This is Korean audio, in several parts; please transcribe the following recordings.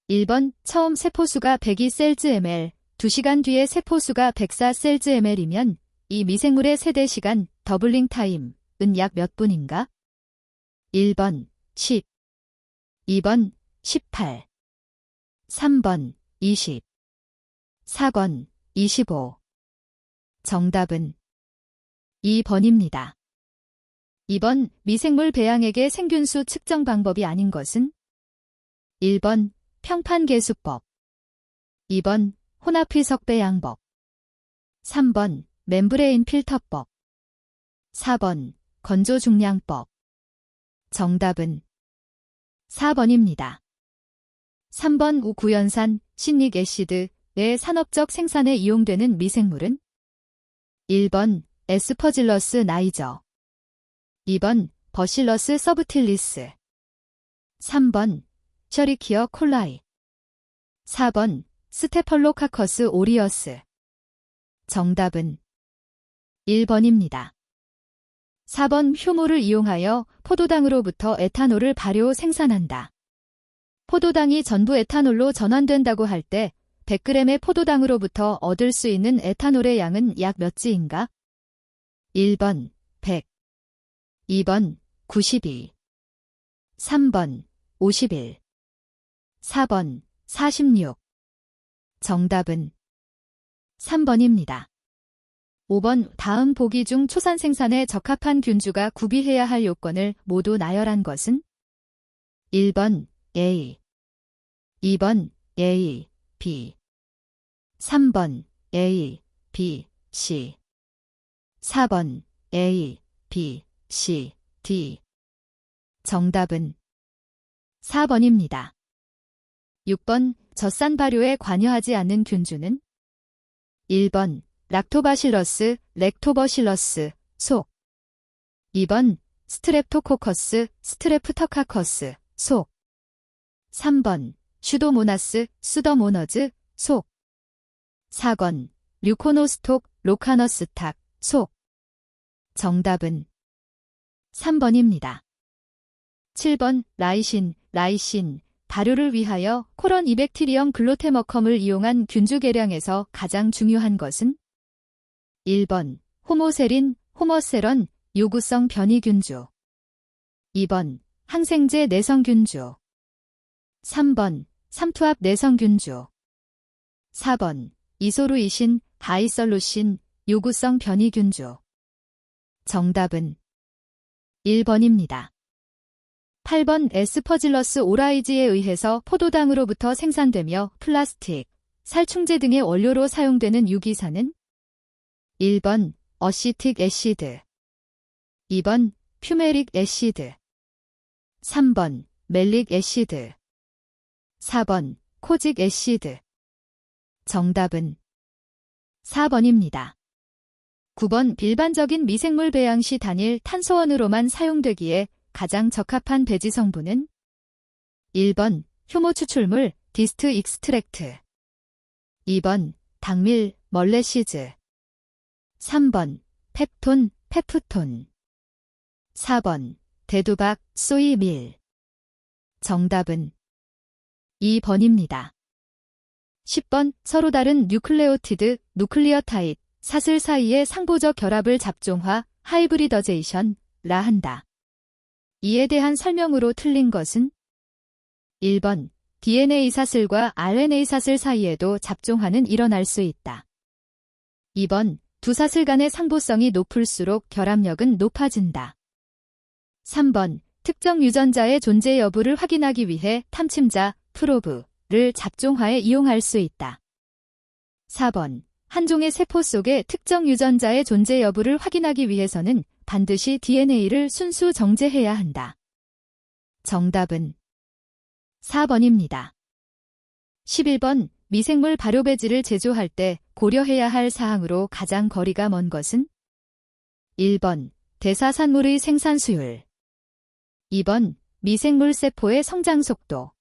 1번 처음 세포수가 102셀즈/ml, 2시간 뒤에 세포수가 104셀즈/ml이면 이 미생물의 세대 시간 더블링 타임은 약 몇 분인가? 1번 10, 2번 18, 3번 20, 4번 25. 정답은 2번입니다. 2번 미생물 배양액의 생균수 측정 방법이 아닌 것은? 1번 평판계수법, 2번 혼합희석 배양법, 3번 멤브레인 필터법, 4번 건조중량법. 정답은 4번입니다. 3번 우구연산, 신릭 애시드의 산업적 생산에 이용되는 미생물은? 1번 에스퍼질러스 나이저, 2번 버실러스 서브틸리스, 3번 셔리키어 콜라이, 4번 스테펄로카커스 오리어스. 정답은 1번입니다. 4번 효모를 이용하여 포도당으로부터 에탄올을 발효 생산한다. 포도당이 전부 에탄올로 전환된다고 할 때 100g의 포도당으로부터 얻을 수 있는 에탄올의 양은 약 몇 지인가? 1번 100, 2번 92, 3번 51, 4번 46. 정답은 3번입니다. 5번 다음 보기 중 초산 생산에 적합한 균주가 구비해야 할 요건을 모두 나열한 것은? 1번 A, 2번 A, B, 3번 A, B, C, 4번 A, B, C, D. 정답은 4번입니다. 6번 젖산 발효에 관여하지 않는 균주는? 1번 락토바실러스, 렉토버실러스, 속, 2번 스트랩토코커스, 스트레프터카커스, 속, 3번 슈도모나스, 수더모너즈, 속, 4번 류코노스톡, 로카너스탁, 속. 정답은 3번입니다. 7번 라이신, 발효를 위하여 코론 이백티리엄 글로테머컴을 이용한 균주 계량에서 가장 중요한 것은? 1번 호모세린, 호머세런, 요구성 변이균주, 2번 항생제 내성균주, 3번 삼투압 내성균주, 4번 이소루이신, 다이설루신, 요구성 변이균주. 정답은 1번입니다. 8번 에스퍼질러스 오라이지에 의해서 포도당으로부터 생산되며 플라스틱, 살충제 등의 원료로 사용되는 유기산은? 1번 어시틱 애시드, 2번 퓨메릭 애시드, 3번 멜릭 애시드, 4번 코직 애시드. 정답은 4번입니다. 9번 일반적인 미생물 배양 시 단일 탄소원으로만 사용되기에 가장 적합한 배지 성분은? 1번 효모 추출물, 디스트 익스트랙트, 2번 당밀, 멀레시즈, 3번 펩톤, 페프톤, 4번 대두박, 소이밀. 정답은 2번입니다. 10번 서로 다른 뉴클레오티드, 누클리어타ид, 사슬 사이의 상보적 결합을 잡종화, 하이브리더제이션라 한다. 이에 대한 설명으로 틀린 것은? 1번 DNA 사슬과 RNA 사슬 사이에도 잡종화는 일어날 수 있다. 2번 두 사슬 간의 상보성이 높을수록 결합력은 높아진다. 3번 특정 유전자의 존재 여부를 확인하기 위해 탐침자, 프로브를 잡종화에 이용할 수 있다. 4번 한 종의 세포 속에 특정 유전자의 존재 여부를 확인하기 위해서는 반드시 DNA를 순수 정제해야 한다. 정답은 4번입니다. 11번 미생물 발효배지를 제조할 때 고려해야 할 사항으로 가장 거리가 먼 것은? 1번 대사산물의 생산 수율, 2번 미생물 세포의 성장 속도,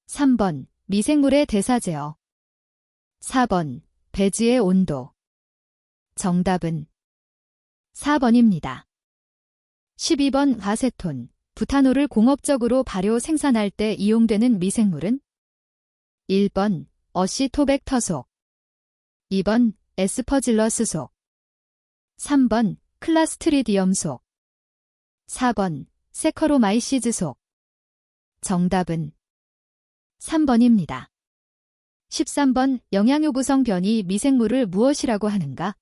3번 미생물의 대사 제어, 4번 배지의 온도. 정답은 4번입니다. 12번 아세톤, 부탄올을 공업적으로 발효 생산할 때 이용되는 미생물은? 1번 어시토벡터 속, 2번 에스퍼질러스 속, 3번 클라스트리디엄 속, 4번 세커로마이시즈 속. 정답은 3번입니다. 13번 영양요 구성 변이 미생물을 무엇이라고 하는가?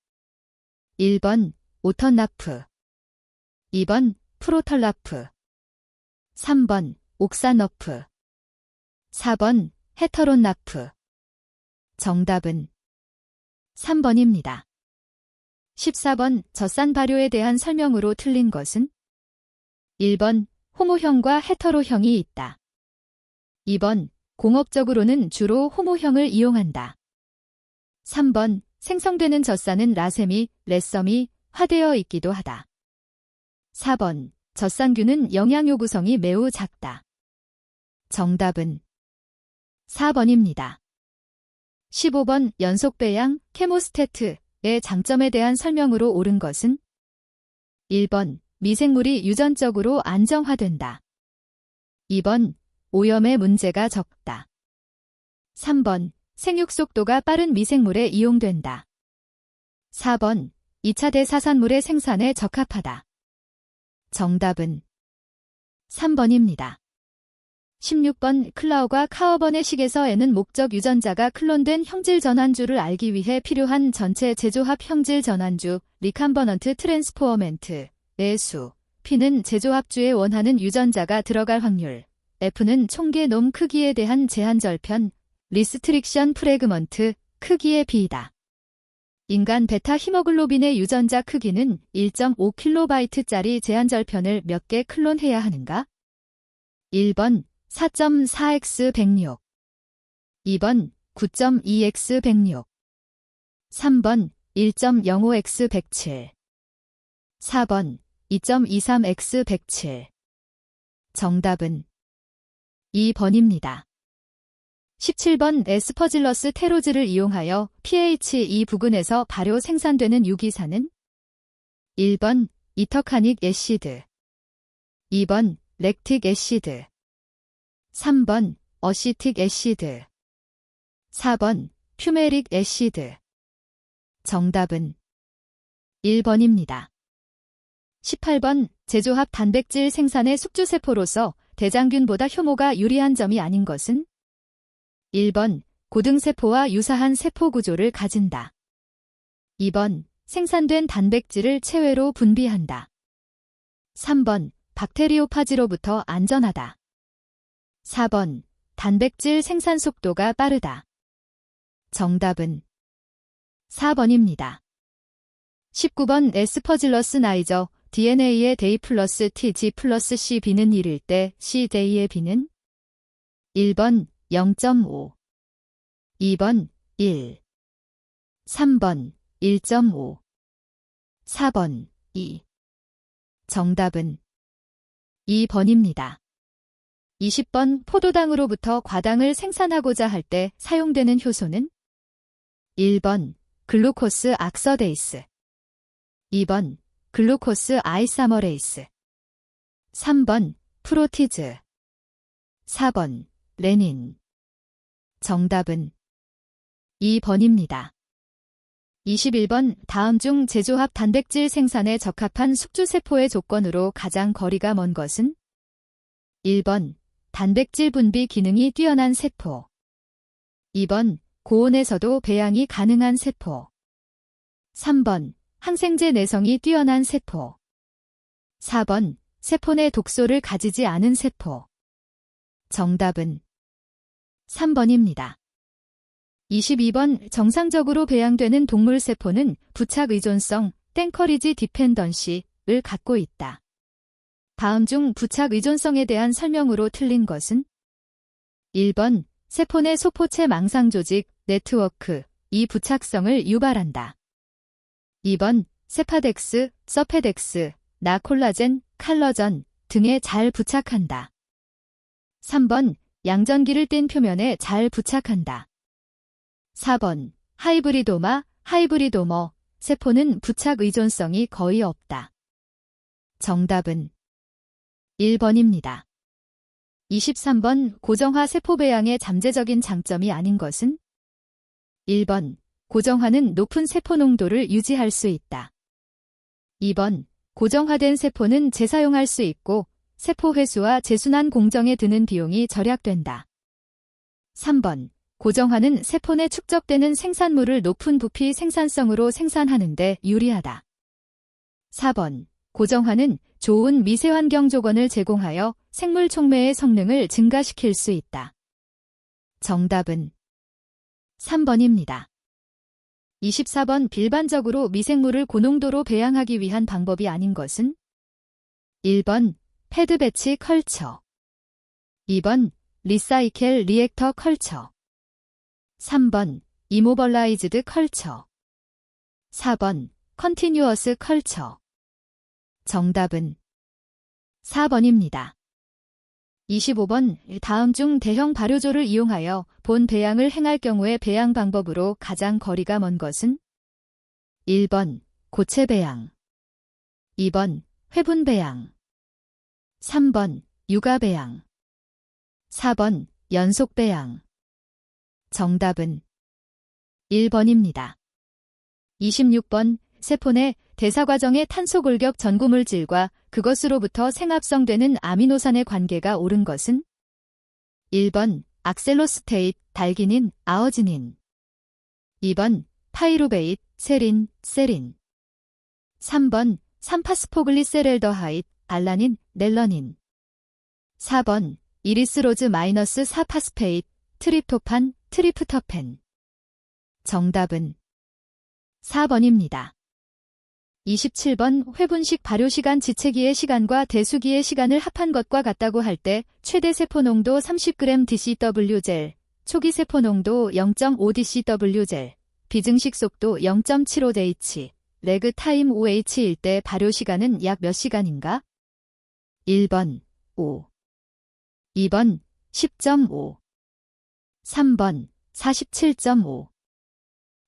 1번 오턴라프, 2번 프로털라프, 3번 옥산너프, 4번 헤터론라프. 정답은 3번입니다. 14번 젖산 발효에 대한 설명으로 틀린 것은? 1번 호모형과 헤터로형이 있다. 2번 공업적으로는 주로 호모형을 이용한다. 3번 생성되는 젖산은 라셈이, 렛섬이 화되어 있기도 하다. 4번 젖산균은 영양요 구성이 매우 작다. 정답은 4번입니다. 15번 연속배양 케모스태트의 장점에 대한 설명으로 옳은 것은? 1번 미생물이 유전적으로 안정화된다. 2번 오염의 문제가 적다. 3번 생육 속도가 빠른 미생물에 이용된다. 4번 2차 대사산물의 생산에 적합하다. 정답은 3번입니다. 16번 클라우가 카어번의 식에서에는 목적 유전자가 클론된 형질 전환주를 알기 위해 필요한 전체 제조합 형질 전환주 리칸버넌트 트랜스포어멘트의 수, P는 제조합주에 원하는 유전자가 들어갈 확률, F는 총계놈 크기에 대한 제한절편 리스트릭션 프래그먼트 크기의 비이다. 인간 베타 히모글로빈의 유전자 크기는 1.5kb짜리 제한절편을 몇 개 클론해야 하는가? 1번 4.4x106, 2번 9.2x106, 3번 1.05x107, 4번 2.23x107. 정답은 2번입니다. 17번 에스퍼질러스 테로즈를 이용하여 pH 2 부근에서 발효 생산되는 유기산은? 1번 이터카닉 애시드, 2번 렉틱 애시드, 3번 어시틱 애시드, 4번 퓨메릭 애시드. 정답은 1번입니다. 18번 제조합 단백질 생산의 숙주세포로서 대장균보다 효모가 유리한 점이 아닌 것은? 1번 고등세포와 유사한 세포 구조를 가진다. 2번 생산된 단백질을 체외로 분비한다. 3번 박테리오파지로부터 안전하다. 4번 단백질 생산 속도가 빠르다. 정답은 4번입니다. 19번 에스퍼질러스 나이저 DNA의 데이 플러스 TG 플러스 CB는 1일 때 CD의 B는? 1번 0.5, 2번 1, 3번 1.5, 4번 2. 정답은 2번입니다. 20번 포도당으로부터 과당을 생산하고자 할 때 사용되는 효소는? 1번 글루코스 악서데이스, 2번 글루코스 아이사머레이스, 3번 프로티즈, 4번 레닌. 정답은 2번입니다. 21번 다음 중 제조합 단백질 생산에 적합한 숙주세포의 조건으로 가장 거리가 먼 것은? 1번 단백질 분비 기능이 뛰어난 세포, 2번 고온에서도 배양이 가능한 세포, 3번 항생제 내성이 뛰어난 세포, 4번 세포 내 독소를 가지지 않은 세포. 정답은 3번입니다. 22번 정상적으로 배양되는 동물 세포는 부착 의존성, 땡커리지 디펜던시를 갖고 있다. 다음 중 부착 의존성에 대한 설명으로 틀린 것은? 1번 세포 내 소포체 망상 조직, 네트워크, 이 부착성을 유발한다. 2번 세파덱스, 서페덱스, 나 콜라겐, 칼러전 등에 잘 부착한다. 3번 양전기를 띤 표면에 잘 부착한다. 4번 하이브리도머, 세포는 부착 의존성이 거의 없다. 정답은 1번입니다. 23번 고정화 세포 배양의 잠재적인 장점이 아닌 것은? 1번 고정화는 높은 세포 농도를 유지할 수 있다. 2번 고정화된 세포는 재사용할 수 있고 세포 회수와 재순환 공정에 드는 비용이 절약된다. 3번 고정화는 세포 내 축적되는 생산물을 높은 부피 생산성으로 생산하는 데 유리하다. 4번 고정화는 좋은 미세환경 조건을 제공하여 생물 촉매의 성능을 증가시킬 수 있다. 정답은 3번입니다. 24번 일반적으로 미생물을 고농도로 배양하기 위한 방법이 아닌 것은? 1번 패드 배치 컬처 2번 리사이켈 리액터 컬처 3번 이모벌라이즈드 컬처 4번 컨티뉴어스 컬처 정답은 4번입니다. 25번 다음 중 대형 발효조를 이용하여 본 배양을 행할 경우에 배양 방법으로 가장 거리가 먼 것은? 1번 고체 배양 2번 회분 배양 3번 육아 배양 4번 연속 배양 정답은 1번입니다. 26번 세포 내 대사 과정의 탄소 골격 전구물질과 그것으로부터 생합성되는 아미노산의 관계가 옳은 것은? 1번 악셀로스테이트, 달기닌, 아어지닌 2번 파이루베이트, 세린, 세린 3번 3파스포글리세렐더하이드, 알라닌, 렐러닌 4번 이리스로즈 마이너스 4파스페이트, 트립토판, 트리프터펜 정답은 4번입니다. 27번 회분식 발효시간 지체기의 시간과 대수기의 시간을 합한 것과 같다고 할 때 최대 세포 농도 30g DCW/젤, 초기 세포 농도 0.5 DCW/젤, 비증식 속도 0.75H, 레그 타임 5H일 때 발효시간은 약 몇 시간인가? 1번 5, 2번 10.5, 3번 47.5,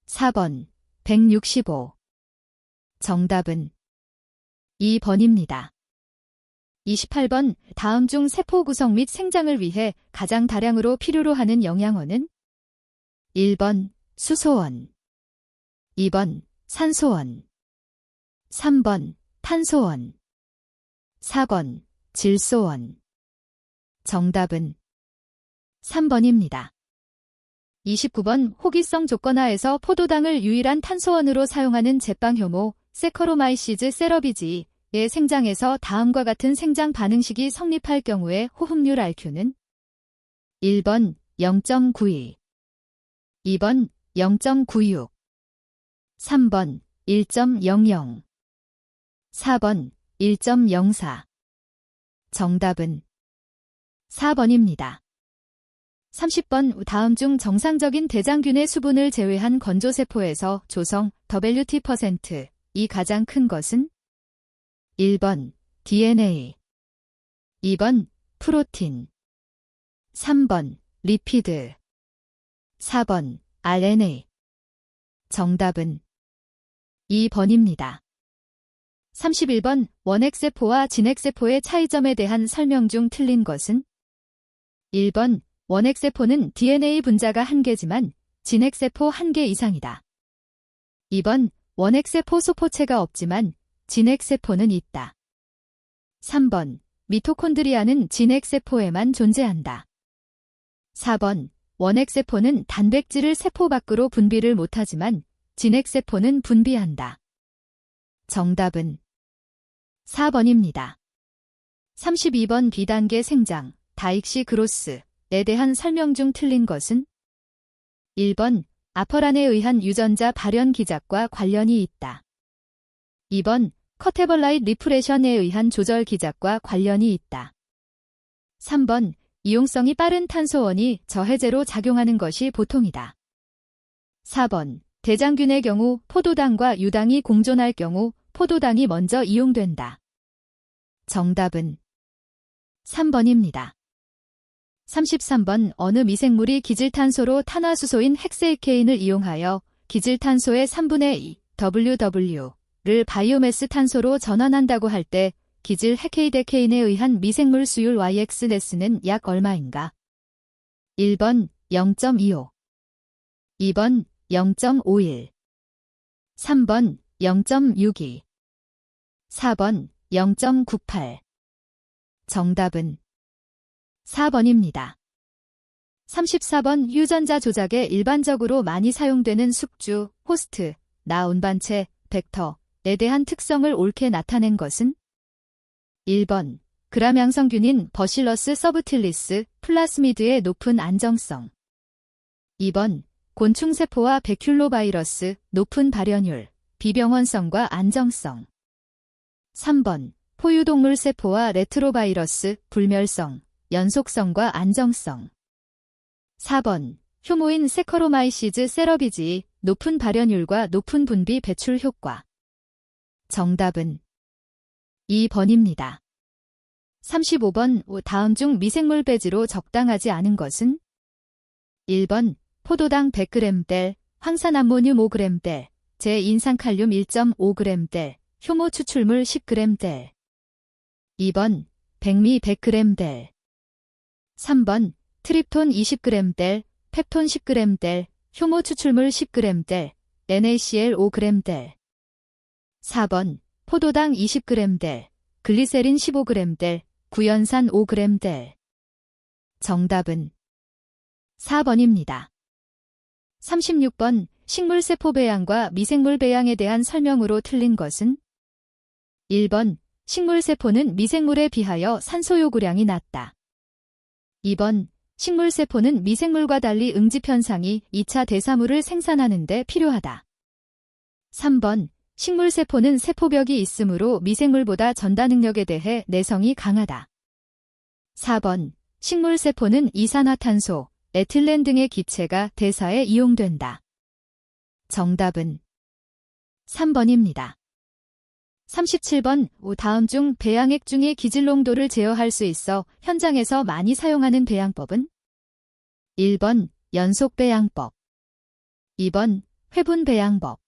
4번 165 정답은 2번입니다. 28번 다음 중 세포 구성 및 생장을 위해 가장 다량으로 필요로 하는 영양원은? 1번 수소원 2번 산소원 3번 탄소원 4번 질소원 정답은 3번입니다. 29번 호기성 조건하에서 포도당을 유일한 탄소원으로 사용하는 제빵효모 세커로마이시즈 세러비지의 생장에서 다음과 같은 생장 반응식이 성립할 경우에 호흡률 RQ는? 1번 0.92 2번 0.96 3번 1.00 4번 1.04 정답은 4번입니다. 30번 다음 중 정상적인 대장균의 수분을 제외한 건조세포에서 조성 WT%이 가장 큰 것은? 1번 DNA 2번 프로틴 3번 리피드 4번 RNA 정답은 2번입니다. 31번 원핵세포와 진핵세포의 차이점에 대한 설명 중 틀린 것은? 1번 원핵세포는 DNA 분자가 1개지만 진핵세포 1개 이상이다. 2번 원핵세포 소포체가 없지만 진핵세포는 있다. 3번 미토콘드리아는 진핵세포에만 존재한다. 4번 원핵세포는 단백질을 세포 밖으로 분비를 못하지만 진핵세포는 분비한다. 정답은 4번입니다. 32번 B단계 생장, 다익시 그로스에 대한 설명 중 틀린 것은? 1번 아퍼란에 의한 유전자 발현 기작과 관련이 있다. 2번 커테벌라이트 리프레션에 의한 조절 기작과 관련이 있다. 3번 이용성이 빠른 탄소원이 저해제로 작용하는 것이 보통이다. 4번 대장균의 경우 포도당과 유당이 공존할 경우 포도당이 먼저 이용된다. 정답은 3번입니다. 33번 어느 미생물이 기질탄소로 탄화수소인 헥세이케인을 이용하여 기질탄소의 3분의 2 WW를 바이오매스 탄소로 전환한다고 할 때 기질 헤케이데케인에 의한 미생물 수율 YX는 약 얼마인가? 1번 0.25, 2번 0.51, 3번 0.62, 4번 0.98. 정답은 4번입니다. 34번 유전자 조작에 일반적으로 많이 사용되는 숙주, 호스트, 나 운반체, 벡터에 대한 특성을 옳게 나타낸 것은 1번 그람양성균인 버실러스 서브틸리스 플라스미드의 높은 안정성, 2번 곤충세포와 베큘로바이러스 높은 발현율, 비병원성과 안정성, 3번 포유동물 세포와 레트로바이러스 불멸성, 연속성과 안정성, 4번 효모인 세커로마이시즈 세러비지 높은 발현율과 높은 분비 배출 효과. 정답은 2번입니다. 35번 다음 중 미생물 배지로 적당하지 않은 것은 1번 포도당 100g/델, 황산암모늄 5g/델, 제인산칼륨 1.5g/델, 효모 추출물 10g/델. 2번 백미 100g/델. 3번 트립톤 20g/델, 펩톤 10g/델, 효모 추출물 10g/델, NaCl 5g/델. 4번 포도당 20g/델, 글리세린 15g/델, 구연산 5g/델. 정답은 4번입니다. 36번 식물세포 배양과 미생물 배양에 대한 설명으로 틀린 것은 1번 식물세포는 미생물에 비하여 산소 요구량이 낮다. 2번 식물세포는 미생물과 달리 응집현상이 2차 대사물을 생산하는 데 필요하다. 3번 식물세포는 세포벽이 있으므로 미생물보다 전다 능력에 대해 내성이 강하다. 4번 식물세포는 이산화탄소, 에틸렌 등의 기체가 대사에 이용된다. 정답은 3번입니다. 37번 다음 중 배양액 중의 기질 농도를 제어할 수 있어 현장에서 많이 사용하는 배양법은 1번 연속 배양법, 2번 회분 배양법,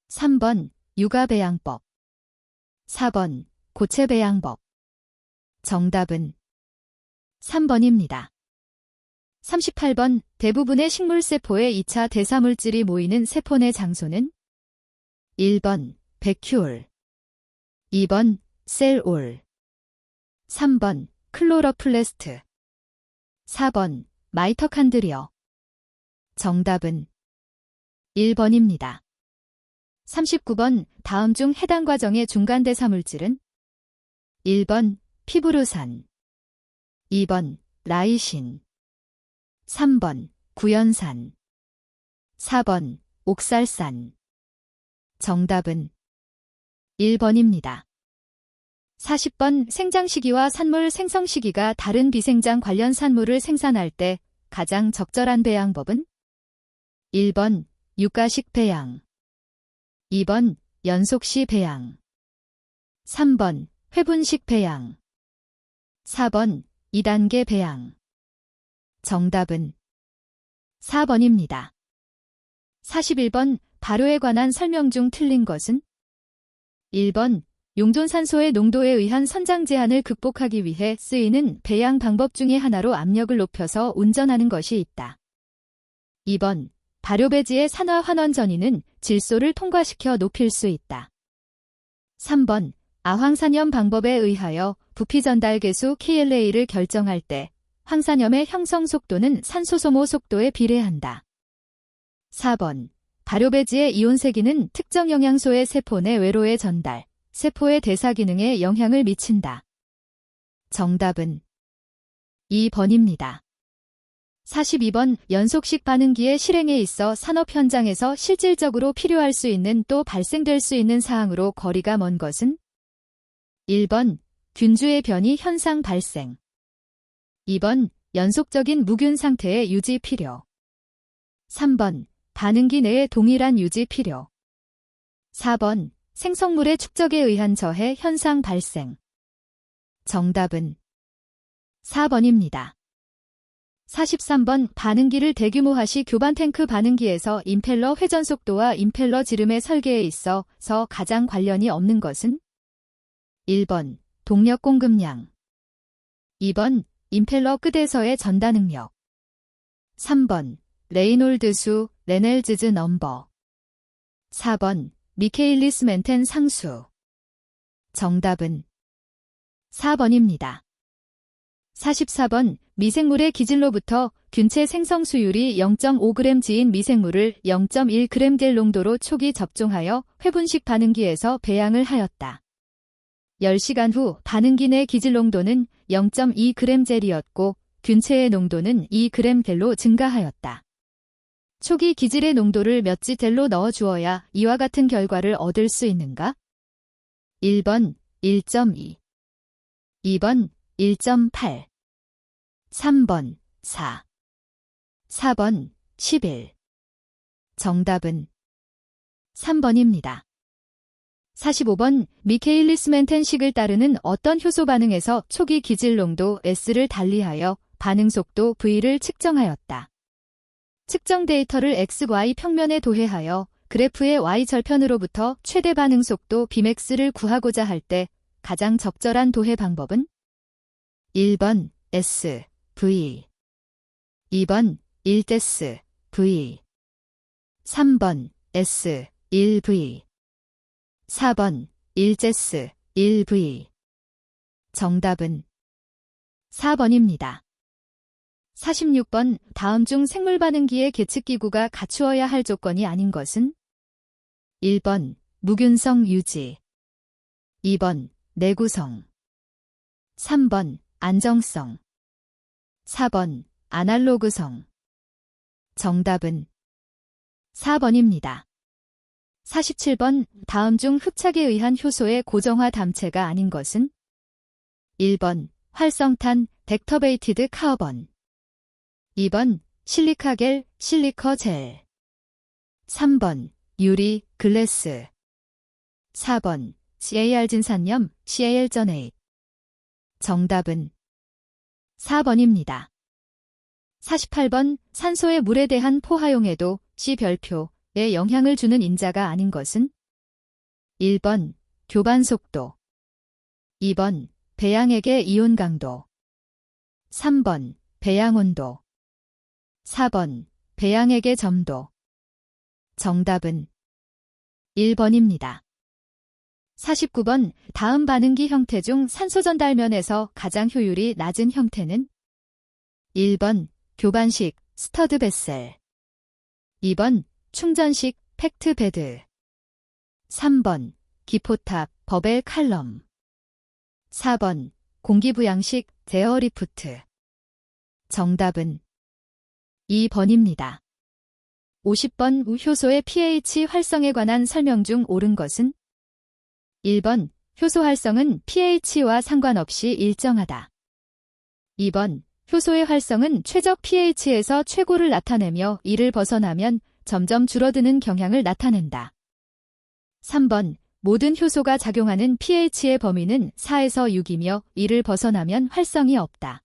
3번 육아 배양법, 4번 고체 배양법. 정답은 3번입니다. 38번 대부분의 식물세포의 2차 대사물질이 모이는 세포 내 장소는 1번 베큐올, 2번 셀올, 3번 클로로플레스트, 4번 마이토칸드리어. 정답은 1번입니다. 39번 다음 중 해당 과정의 중간 대사물질은 1번 피브루산, 2번 라이신, 3번 구연산, 4번 옥살산. 정답은 1번입니다. 40번 생장 시기와 산물 생성 시기가 다른 비생장 관련 산물을 생산할 때 가장 적절한 배양법은 1번 육가식 배양, 2번 연속시 배양, 3번 회분식 배양, 4번 2단계 배양. 정답은 4번입니다. 41번 발효에 관한 설명 중 틀린 것은 1번 용존산소의 농도에 의한 선장 제한을 극복하기 위해 쓰이는 배양 방법 중의 하나로 압력을 높여서 운전하는 것이 있다. 2번 발효배지의 산화 환원 전이는 질소를 통과시켜 높일 수 있다. 3번 아황산염 방법에 의하여 부피 전달 계수 KLA를 결정할 때 황산염의 형성 속도는 산소 소모 속도에 비례한다. 4번 발효배지의 이온세기는 특정 영양소의 세포 내 외로의 전달, 세포의 대사 기능에 영향을 미친다. 정답은 2번입니다. 42번 연속식 반응기의 실행에 있어 산업 현장에서 실질적으로 필요할 수 있는 또 발생될 수 있는 사항으로 거리가 먼 것은 1번 균주의 변이 현상 발생, 2번 연속적인 무균 상태의 유지 필요, 3번 반응기 내의 동일한 유지 필요, 4번 생성물의 축적에 의한 저해 현상 발생. 정답은 4번입니다. 43번 반응기를 대규모화시 교반 탱크 반응기에서 임펠러 회전 속도와 임펠러 지름의 설계에 있어서 가장 관련이 없는 것은 1번 동력 공급량. 2번 임펠러 끝에서의 전다 능력. 3번 레이놀드 수, 레넬즈즈 넘버. 4번 미케일리스 멘텐 상수. 정답은 4번입니다. 44번 미생물의 기질로부터 균체 생성 수율이 0.5g인 미생물을 0.1g 농도로 초기 접종하여 회분식 반응기에서 배양을 하였다. 10시간 후 반응기 내 기질 농도는 0.2g이었고 균체의 농도는 2g로 증가하였다. 초기 기질의 농도를 몇 G로 넣어주어야 이와 같은 결과를 얻을 수 있는가? 1번 1.2, 2번 1.8, 3번 4, 4번 11. 정답은 3번입니다. 45번 미케일리스 멘텐식을 따르는 어떤 효소 반응에서 초기 기질 농도 S를 달리하여 반응 속도 V를 측정하였다. 측정 데이터를 XY 평면에 도해하여 그래프의 Y절편으로부터 최대 반응 속도 Bmax를 구하고자 할 때 가장 적절한 도해 방법은? 1번 S, V, 2번 1S, V, 3번 S, 1V, 4번 1S, 1V. 정답은 4번입니다. 46번 다음 중 생물 반응기의 계측기구가 갖추어야 할 조건이 아닌 것은? 1번 무균성 유지, 2번 내구성, 3번 안정성, 4번 아날로그성. 정답은 4번입니다. 47번 다음 중 흡착에 의한 효소의 고정화 담체가 아닌 것은? 1번 활성탄, 덱터베이티드 카어번, 2번 실리카겔, 실리커젤, 3번 유리, 글래스, 4번 CAR 진산염, CAL전에잇. 정답은 4번입니다. 48번 산소의 물에 대한 포화용에도 C별표에 영향을 주는 인자가 아닌 것은? 1번 교반 속도, 2번 배양액의 이온 강도, 3번 배양 온도, 4번 배양액의 점도. 정답은 1번입니다. 49번 다음 반응기 형태 중 산소 전달면에서 가장 효율이 낮은 형태는? 1번 교반식 스터드 베셀, 2번 충전식 팩트 베드, 3번 기포탑 버벨 칼럼, 4번 공기부양식 데어리프트. 정답은 2번입니다. 50번 효소의 pH 활성에 관한 설명 중 옳은 것은? 1번 효소 활성은 pH와 상관없이 일정하다. 2번 효소의 활성은 최적 pH에서 최고를 나타내며 이를 벗어나면 점점 줄어드는 경향을 나타낸다. 3번 모든 효소가 작용하는 pH의 범위는 4에서 6이며 이를 벗어나면 활성이 없다.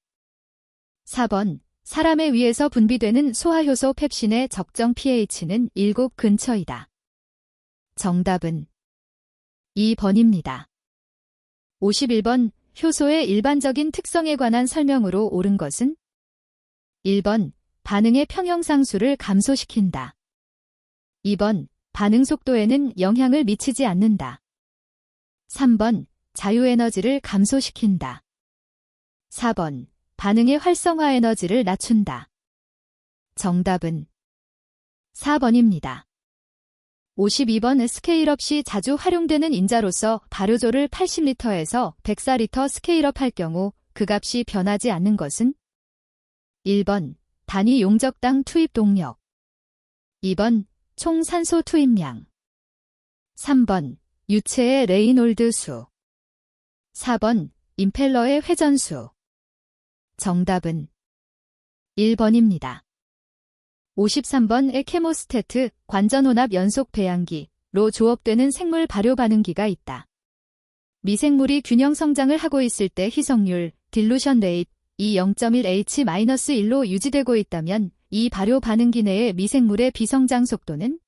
4번 사람의 위에서 분비되는 소화효소 펩신의 적정 pH는 7 근처이다. 정답은 2번입니다. 51번 효소의 일반적인 특성에 관한 설명으로 옳은 것은? 1번 반응의 평형상수를 감소시킨다. 2번 반응 속도에는 영향을 미치지 않는다. 3번 자유에너지를 감소시킨다. 4번 반응의 활성화 에너지를 낮춘다. 정답은 4번입니다. 52번 스케일업 시 자주 활용되는 인자로서 발효조를 80리터에서 104리터 스케일업 할 경우 그 값이 변하지 않는 것은? 1번 단위 용적당 투입 동력, 2번 총 산소 투입량, 3번 유체의 레이놀드 수, 4번 임펠러의 회전수. 정답은 1번입니다. 53번 에케모스테트 관전혼합 연속 배양기로 조업되는 생물 발효 반응기가 있다. 미생물이 균형 성장을 하고 있을 때 희석률, 딜루션 레이트 이 0.1H-1로 유지되고 있다면 이 발효 반응기 내의 미생물의 비성장 속도는?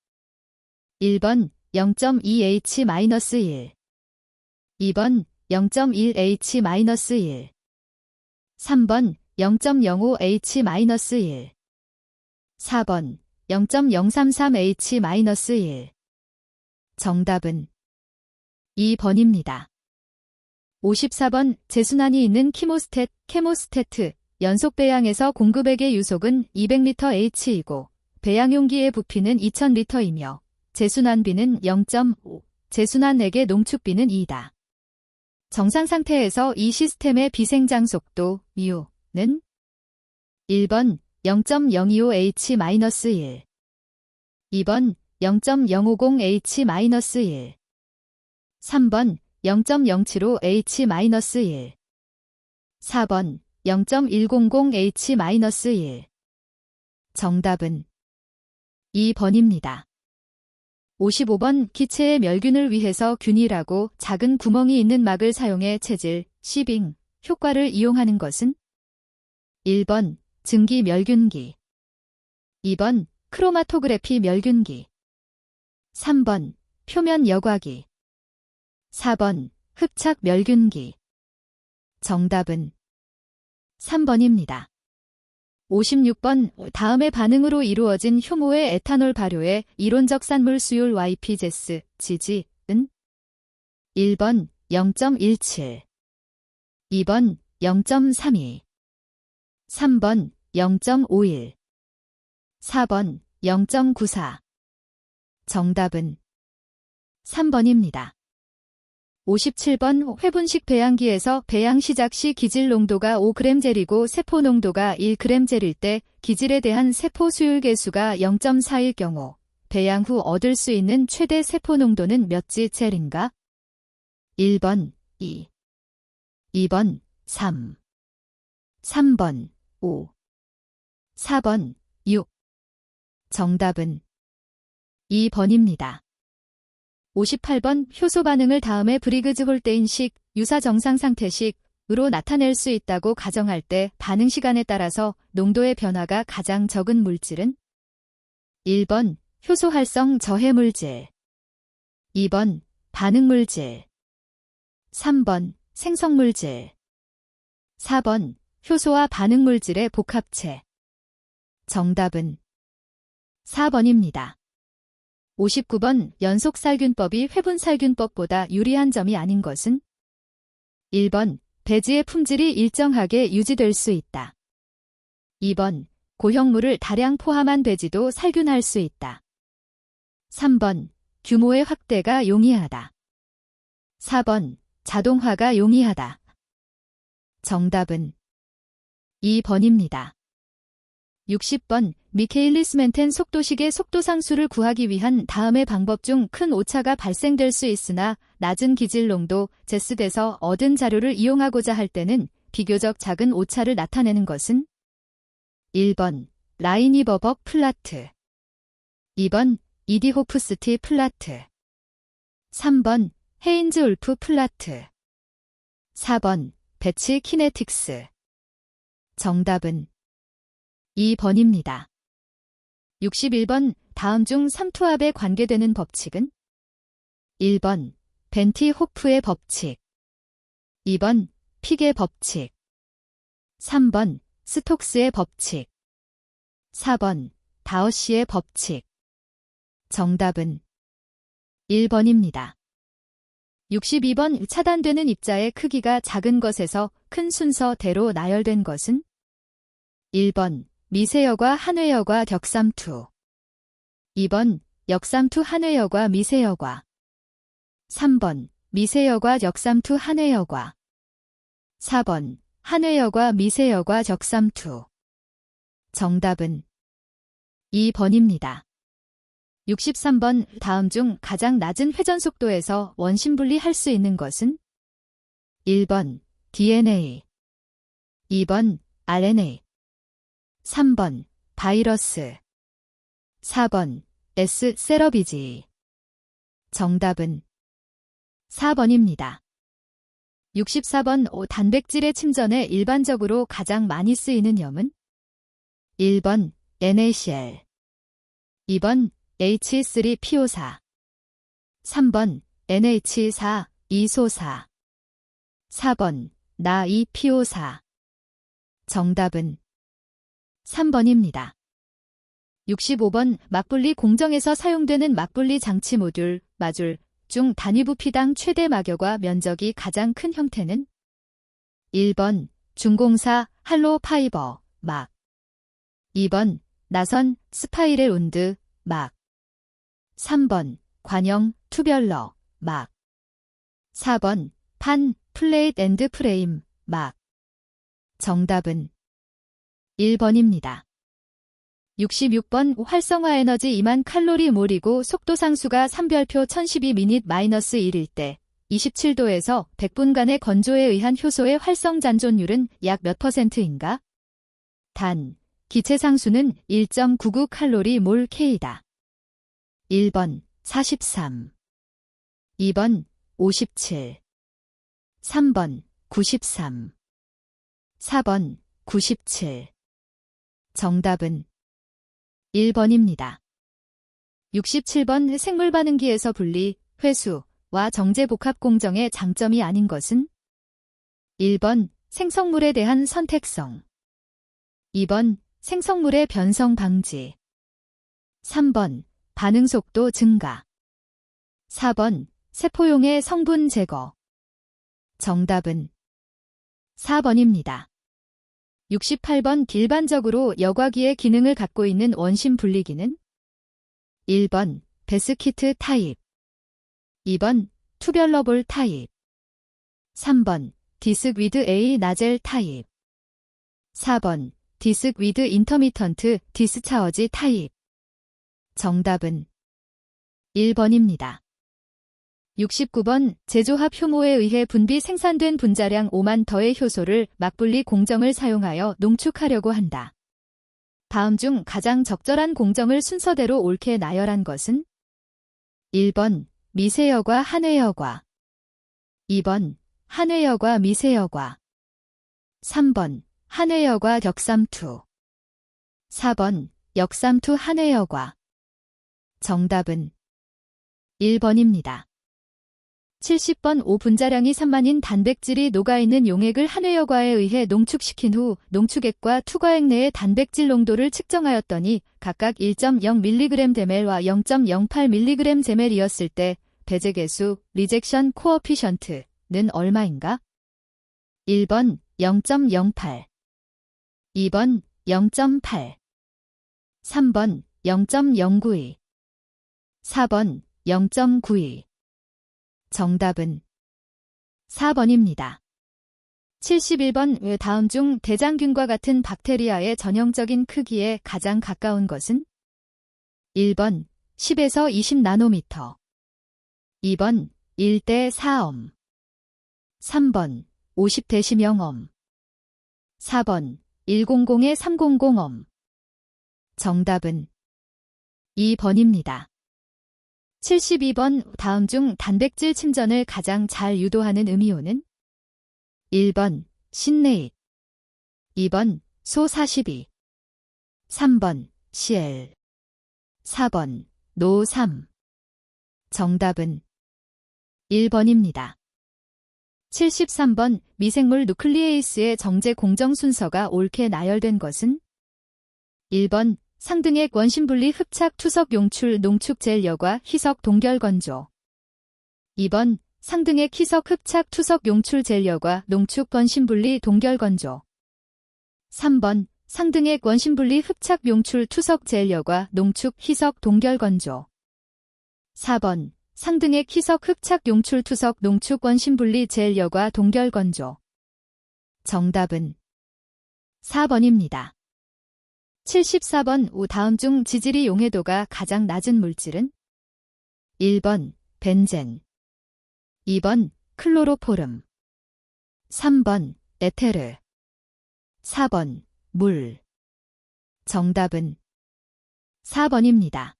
1번 0.2H-1, 2번 0.1H-1 3번 0.05H-1 4번 0.033H-1 정답은 2번입니다. 54번 제순환이 있는 케모스테트 연속 배양에서 공급액의 유속은 200L/H이고 배양용기의 부피는 2000L이며 제순환비는 0.5, 제순환액의 농축비는 2다. 정상 상태에서 이 시스템의 비생장 속도 U는 1번 0.025H-1 2번 0.050H-1 3번 0.075H-1 4번 0.100H-1 정답은 2번입니다. 55번 기체의 멸균을 위해서 균일하고 작은 구멍이 있는 막을 사용해 체질, 시빙, 효과를 이용하는 것은 1번 증기 멸균기 2번 크로마토그래피 멸균기 3번 표면 여과기 4번 흡착 멸균기 정답은 3번입니다. 56번 다음의 반응으로 이루어진 효모의 에탄올 발효의 이론적 산물 수율 YP제스, 지지은 1번 0.17 2번 0.32 3번 0.51 4번 0.94 정답은 3번입니다. 57번 회분식 배양기에서 배양 시작 시 기질 농도가 5g젤이고 세포 농도가 1g젤일 때 기질에 대한 세포 수율 계수가 0.4일 경우 배양 후 얻을 수 있는 최대 세포 농도는 몇 G젤인가? 1번 2 2번 3 3번 5 4번 6 정답은 2번입니다. 58번 효소 반응을 다음에 브리그즈 홀데인식, 유사 정상 상태식으로 나타낼 수 있다고 가정할 때 반응 시간에 따라서 농도의 변화가 가장 적은 물질은 1번 효소 활성 저해 물질 2번 반응 물질 3번 생성 물질 4번 효소와 반응 물질의 복합체 정답은 4번입니다. 59번 연속살균법이 회분살균법보다 유리한 점이 아닌 것은 1번 배지의 품질이 일정하게 유지될 수 있다. 2번 고형물을 다량 포함한 배지도 살균할 수 있다. 3번 규모의 확대가 용이하다. 4번 자동화가 용이하다. 정답은 2번입니다. 60번 미케일리스 멘텐 속도식의 속도 상수를 구하기 위한 다음의 방법 중 큰 오차가 발생될 수 있으나 낮은 기질 농도 제스에서 얻은 자료를 이용하고자 할 때는 비교적 작은 오차를 나타내는 것은 1번 라이니버벅 플라트 2번 이디호프스티 플라트 3번 헤인즈 울프 플라트 4번 배치 키네틱스 정답은 2번입니다. 61번 다음 중 삼투압에 관계되는 법칙은 1번 벤티 호프의 법칙 2번 픽의 법칙 3번 스톡스의 법칙 4번 다어시의 법칙 정답은 1번입니다. 62번 차단되는 입자의 크기가 작은 것에서 큰 순서대로 나열된 것은 1번 미세여과 한회여과 격삼투 2번 역삼투 한회여과 미세여과 3번 미세여과 역삼투 한회여과 4번 한회여과 미세여과 적삼투 정답은 2번입니다. 63번 다음 중 가장 낮은 회전 속도에서 원심 분리할 수 있는 것은 1번 DNA 2번 RNA 3번 바이러스 4번 S 세러비지 정답은 4번입니다. 64번 단백질의 침전에 일반적으로 가장 많이 쓰이는 염은 1번 NaCl 2번 H3PO4 3번 NH4 이소사 4번 나2PO4. 정답은 3번입니다. 65번 막분리 공정에서 사용되는 막분리 장치 모듈, 마줄 중 단위부피당 최대 막여과 면적이 가장 큰 형태는 1번 중공사 할로 파이버 막 2번 나선 스파이렐 운드 막 3번 관형 투별러 막 4번 판 플레이트 앤드 프레임 막 정답은 1번입니다. 66번 활성화 에너지 2만 칼로리 몰이고 속도 상수가 3별표 1012min-1일 때 27도에서 100분간의 건조에 의한 효소의 활성 잔존율은 약 몇 %인가? 단, 기체 상수는 1.99 칼로리 몰 K다. 1번 43, 2번 57, 3번 93, 4번 97. 정답은 1번입니다. 67번 생물 반응기에서 분리, 회수와 정제 복합 공정의 장점이 아닌 것은 1번 생성물에 대한 선택성 2번 생성물의 변성 방지 3번 반응 속도 증가 4번 세포용의 성분 제거 정답은 4번입니다. 68번 일반적으로 여과기의 기능을 갖고 있는 원심 분리기는 1번 베스키트 타입 2번 투별러볼 타입 3번 디스크 위드 A 나젤 타입 4번 디스크 위드 인터미턴트 디스차어지 타입 정답은 1번입니다. 69번 제조합 효모에 의해 분비 생산된 분자량 5만 더의 효소를 막분리 공정을 사용하여 농축하려고 한다. 다음 중 가장 적절한 공정을 순서대로 옳게 나열한 것은 1번 미세여과 한회여과 2번 한회여과 미세여과 3번 한회여과 격삼투 4번 역삼투 한회여과 정답은 1번입니다. 70번 5분자량이 3만인 단백질이 녹아있는 용액을 한회여과에 의해 농축시킨 후 농축액과 투과액 내의 단백질 농도를 측정하였더니 각각 1.0mg 데멜과 0.08mg 제멜이었을 때 배제계수 리젝션 코어피션트는 얼마인가? 1번 0.08 2번 0.8 3번 0.092 4번 0.92 정답은 4번입니다. 71번 왜 다음 중 대장균과 같은 박테리아의 전형적인 크기에 가장 가까운 것은 1번 10에서 20나노미터 2번 1대 4옴 3번 50데시명옴 4번 100에 300옴 정답은 2번입니다. 72번 다음 중 단백질 침전을 가장 잘 유도하는 음이온은 1번 신네잇 2번 소42 3번 CL 4번 노3 정답은 1번입니다. 73번 미생물 누클리에이스의 정제 공정 순서가 옳게 나열된 것은 1번 상등액 원심분리 흡착 투석 용출 농축 젤 여과 희석 동결 건조 2번 상등액 희석 흡착 투석 용출 젤 여과 농축 원심분리 동결 건조 3번 상등액 원심분리 흡착 용출 투석 젤 여과 농축 희석 동결 건조 4번 상등액 희석 흡착 용출 투석 농축 원심분리 젤 여과 동결 건조 정답은 4번입니다. 74번 우 다음 중 지질이 용해도가 가장 낮은 물질은 1번 벤젠 2번 클로로포름 3번 에테르 4번 물 정답은 4번입니다.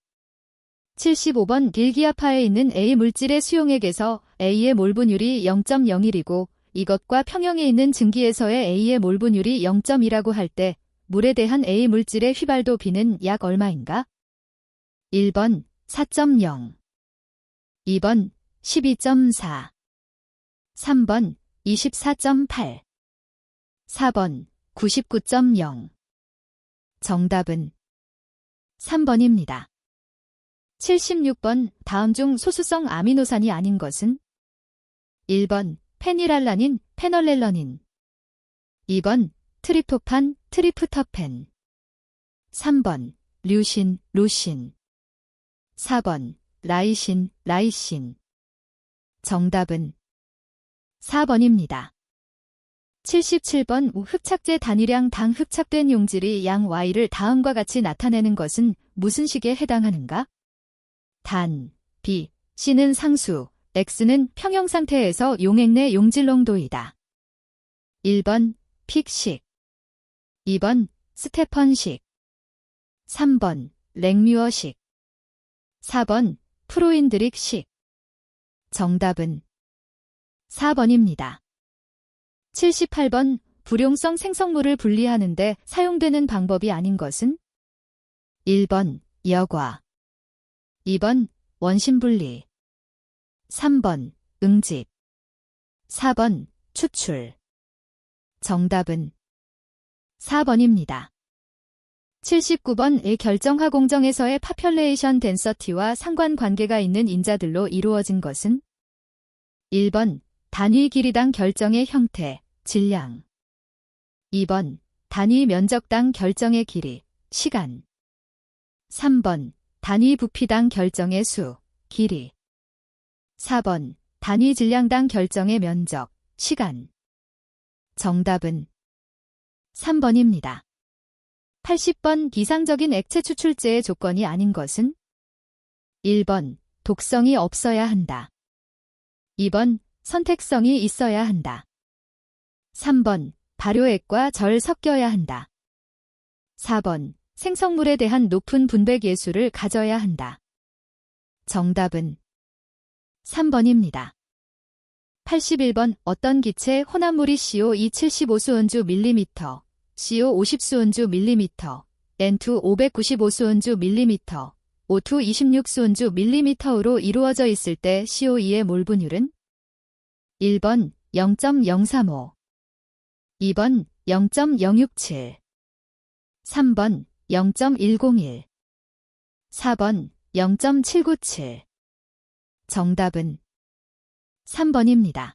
75번 일기아파에 있는 A 물질의 수용액에서 A의 몰 분율이 0.01이고 이것과 평형에 있는 증기에서의 A의 몰 분율이 0.2라고 할 때 물에 대한 A 물질의 휘발도 B는 약 얼마인가? 1번 4.0 2번 12.4 3번 24.8. 4번 99.0. 정답은 3번입니다. 76번 다음 중 소수성 아미노산이 아닌 것은 1번 페니랄라닌, 페널렐러닌 2번 트립토판, 트리프터펜 3번 류신, 루신 4번 라이신, 라이신 정답은 4번입니다. 77번 흡착제 단위량 당 흡착된 용질이 양 Y를 다음과 같이 나타내는 것은 무슨 식에 해당하는가? 단, B, C는 상수, X는 평형 상태에서 용액 내 용질 농도이다. 1번 픽식 2번 스테펀식 3번 랭뮤어식 4번 프로인드릭식 정답은 4번입니다. 78번 불용성 생성물을 분리하는 데 사용되는 방법이 아닌 것은 1번 여과 2번 원심분리 3번 응집 4번 추출 정답은 4번입니다. 79번 결정화 공정에서의 파퓰레이션 덴서티와 상관관계가 있는 인자들로 이루어진 것은 1번 단위 길이당 결정의 형태, 질량 2번 단위 면적당 결정의 길이, 시간 3번 단위 부피당 결정의 수, 길이 4번 단위 질량당 결정의 면적, 시간 정답은 3번입니다. 80번 이상적인 액체 추출제의 조건이 아닌 것은 1번 독성이 없어야 한다. 2번 선택성이 있어야 한다. 3번 발효액과 절 섞여야 한다. 4번 생성물에 대한 높은 분백 예수를 가져야 한다. 정답은 3번입니다. 81번 어떤 기체 혼합물이 CO2 75수온주 밀리미터, CO 50수온주 밀리미터, N2 595수온주 밀리미터, O2 26수온주 밀리미터로 이루어져 있을 때 CO2의 몰 분율은 1번 0.035 2번 0.067 3번 0.101 4번 0.797 정답은 3번입니다.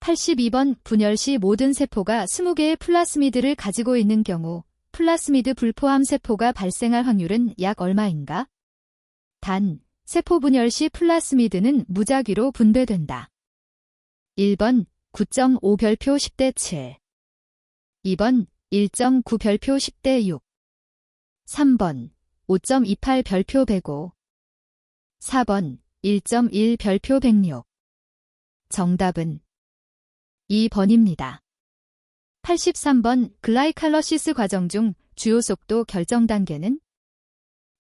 82번 분열 시 모든 세포가 20개의 플라스미드를 가지고 있는 경우 플라스미드 불포함 세포가 발생할 확률은 약 얼마인가? 단, 세포 분열 시 플라스미드는 무작위로 분배된다. 1번 9.5 별표 10대 7 2번 1.9 별표 10대 6 3번 5.28 별표 105 4번 1.1 별표 106 정답은 2번입니다. 83번 글라이칼러시스 과정 중 주요 속도 결정 단계는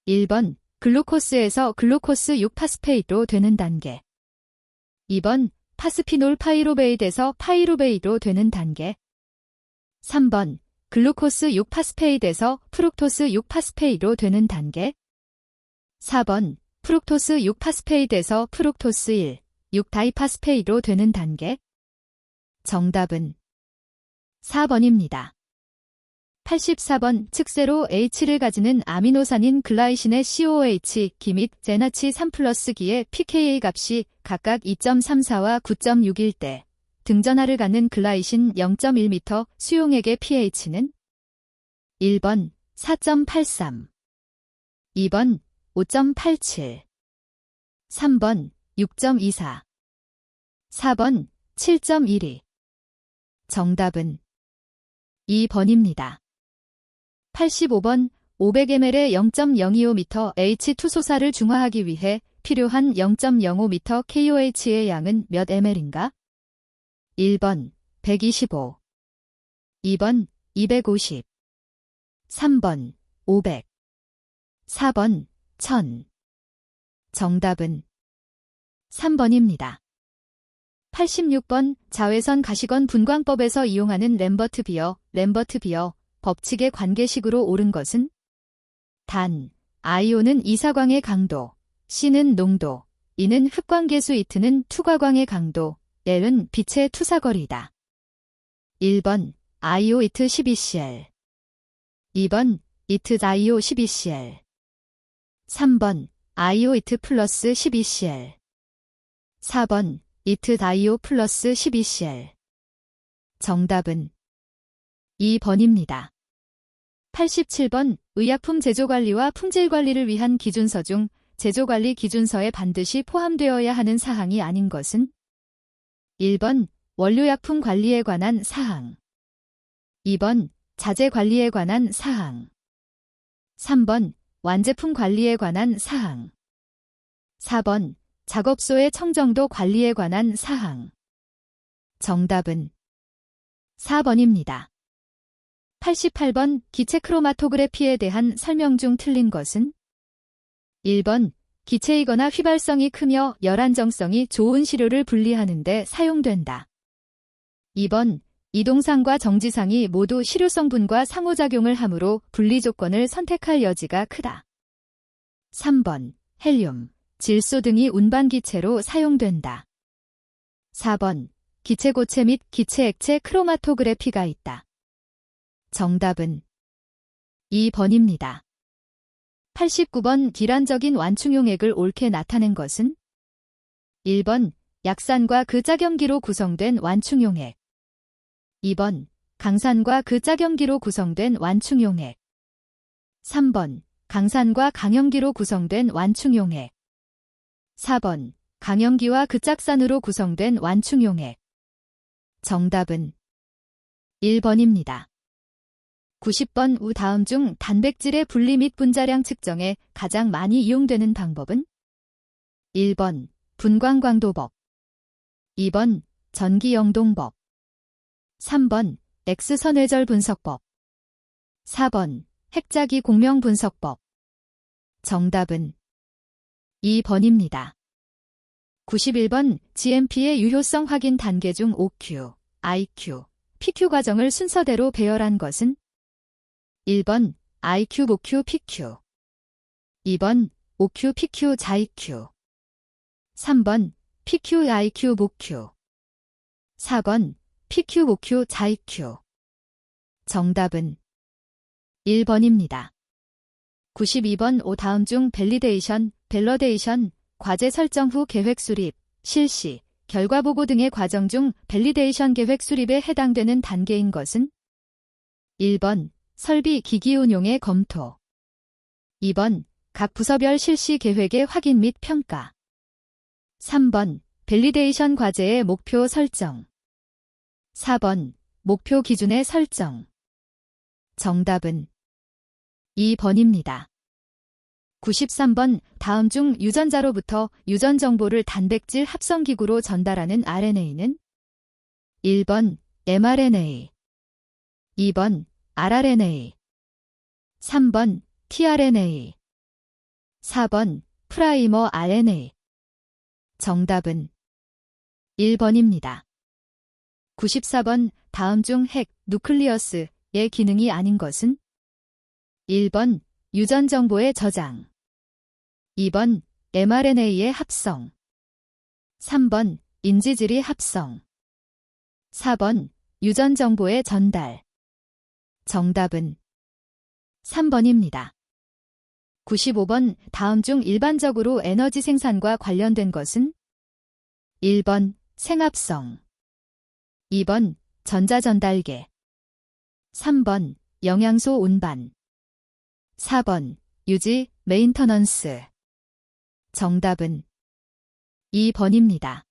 1번 글루코스에서 글루코스 6파스페이드로 되는 단계 2번 파스피놀 파이루베이드에서 파이루베이드로 되는 단계 3번 글루코스 6파스페이드에서 프룩토스 6파스페이드로 되는 단계 4번 프룩토스 6파스페이드에서 프룩토스 1, 6다이파스페이드로 되는 단계 정답은 4번입니다. 84번 측세로 H를 가지는 아미노산인 글라이신의 COOH 기 및 제나치 3+기의 pKa 값이 각각 2.34와 9.61 때 등전하를 갖는 글라이신 0.1m 수용액의 pH는 1번 4.83 2번 5.87 3번 6.24 4번 7.12 정답은 2번입니다. 85번 500ml의 0.025m H2소사를 중화하기 위해 필요한 0.05m KOH의 양은 몇 ml인가? 1번 125 2번 250 3번 500 4번 1000 정답은 3번입니다. 86번 자외선 가시건 분광법에서 이용하는 램버트 비어 법칙의 관계식으로 옳은 것은 단, I오는 이사광의 강도, C는 농도, E는 흡광계수 이트는 투과광의 강도, L은 빛의 투사거리다. 1번 IO it 12cl 2번 it IO 12cl 3번 IO it 플러스 12cl 4번 it IO 플러스 12cl 정답은 2번입니다. 87번 의약품 제조관리와 품질관리를 위한 기준서 중 제조관리 기준서에 반드시 포함되어야 하는 사항이 아닌 것은 1번 원료약품 관리에 관한 사항 2번 자재 관리에 관한 사항 3번 완제품 관리에 관한 사항 4번 작업소의 청정도 관리에 관한 사항 정답은 4번입니다. 88번 기체 크로마토그래피에 대한 설명 중 틀린 것은 1번 기체이거나 휘발성이 크며 열안정성이 좋은 시료를 분리하는 데 사용된다. 2번 이동상과 정지상이 모두 시료 성분과 상호작용을 하므로 분리 조건을 선택할 여지가 크다. 3번 헬륨, 질소 등이 운반 기체로 사용된다. 4번 기체 고체 및 기체 액체 크로마토그래피가 있다. 정답은 2번입니다. 89번 기란적인 완충용액을 옳게 나타낸 것은 1번 약산과 그 짝염기로 구성된 완충용액 2번 강산과 그 짝염기로 구성된 완충용액 3번 강산과 강염기로 구성된 완충용액 4번 강염기와 그 짝산으로 구성된 완충용액 정답은 1번입니다. 90번 우 다음 중 단백질의 분리 및 분자량 측정에 가장 많이 이용되는 방법은 1번 분광광도법 2번 전기영동법 3번 X선회절 분석법 4번 핵자기 공명 분석법 정답은 2번입니다. 91번 GMP의 유효성 확인 단계 중 OQ, IQ, PQ 과정을 순서대로 배열한 것은 1번 IQ, OQ, PQ 2번 OQ, PQ, 자IQ 3번 PQ, IQ, 모Q 4번 PQ, OQ, 자IQ 정답은 1번입니다. 92번 오 다음 중 밸리데이션, 밸러데이션, 과제 설정 후 계획 수립, 실시, 결과 보고 등의 과정 중 밸리데이션 계획 수립에 해당되는 단계인 것은 1번 설비 기기 운용의 검토 2번 각 부서별 실시 계획의 확인 및 평가 3번 밸리데이션 과제의 목표 설정 4번 목표 기준의 설정 정답은 2번입니다. 93번 다음 중 유전자로부터 유전 정보를 단백질 합성기구로 전달하는 RNA는 1번 mRNA 2번 rRNA 3번 tRNA 4번 프라이머 RNA 정답은 1번입니다. 94번 다음 중 핵, 누클리어스의 기능이 아닌 것은 1번 유전 정보의 저장 2번 mRNA의 합성 3번 인지질이 합성 4번 유전 정보의 전달 정답은 3번입니다. 95번 다음 중 일반적으로 에너지 생산과 관련된 것은 1번 생합성 2번 전자전달계 3번 영양소 운반 4번 유지, 메인터넌스 정답은 2번입니다.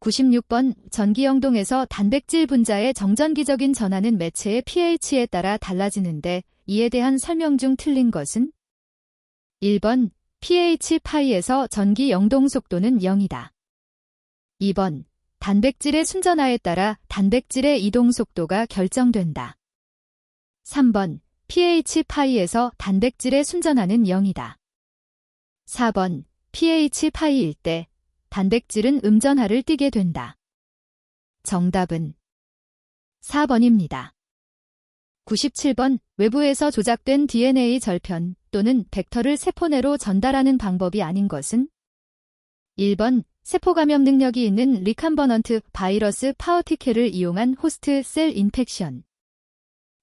96번 전기영동에서 단백질 분자의 정전기적인 전하는 매체의 pH에 따라 달라지는데 이에 대한 설명 중 틀린 것은 1번 pH 파이에서 전기 영동 속도는 0이다. 2번 단백질의 순전하에 따라 단백질의 이동 속도가 결정된다. 3번 pH 파이에서 단백질의 순전하는 0이다. 4번 pH 파이일 때 단백질은 음전하를 띠게 된다. 정답은 4번입니다. 97번 외부에서 조작된 DNA 절편 또는 벡터를 세포 내로 전달하는 방법이 아닌 것은 1번 세포 감염 능력이 있는 리칸버넌트 바이러스 파어티켈을 이용한 호스트 셀 인펙션.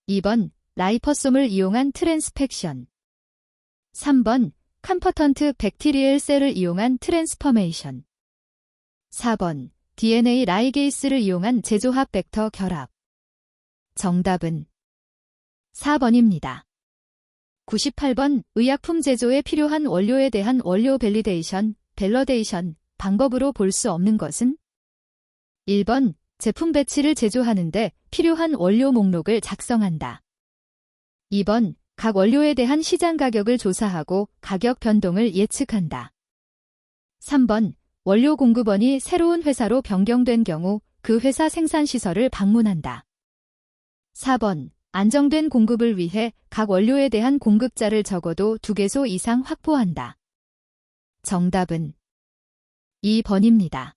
2번, 라이퍼솜을 이용한 트랜스펙션. 3번, 컴퍼턴트 백티리엘 셀을 이용한 트랜스퍼메이션. 4번, DNA 라이게이스를 이용한 제조합 벡터 결합. 정답은 4번입니다. 98번, 의약품 제조에 필요한 원료에 대한 원료 밸리데이션, 밸러데이션 방법으로 볼 수 없는 것은? 1번, 제품 배치를 제조하는데 필요한 원료 목록을 작성한다. 2번, 각 원료에 대한 시장 가격을 조사하고 가격 변동을 예측한다. 3번, 원료 공급원이 새로운 회사로 변경된 경우 그 회사 생산시설을 방문한다. 4번, 안정된 공급을 위해 각 원료에 대한 공급자를 적어도 2개소 이상 확보한다. 정답은 2번입니다.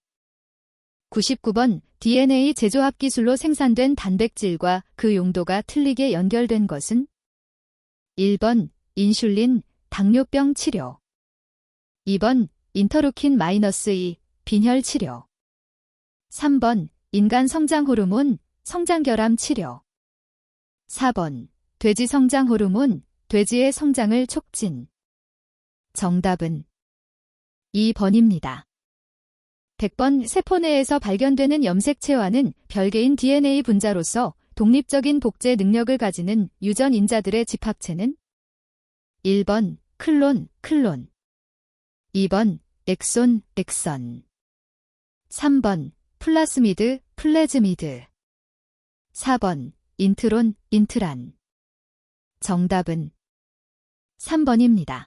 99번, DNA 제조합 기술로 생산된 단백질과 그 용도가 틀리게 연결된 것은? 1번, 인슐린, 당뇨병 치료. 2번, 인터루킨-2, 빈혈 치료. 3번, 인간 성장 호르몬, 성장결함 치료. 4번, 돼지 성장 호르몬, 돼지의 성장을 촉진. 정답은 2번입니다. 100번, 세포 내에서 발견되는 염색체화는 별개인 DNA 분자로서 독립적인 복제 능력을 가지는 유전 인자들의 집합체는? 1번, 클론, 2번, 엑손, 엑선. 3번, 플라스미드, 플래즈미드. 4번, 인트론, 인트란. 정답은 3번입니다.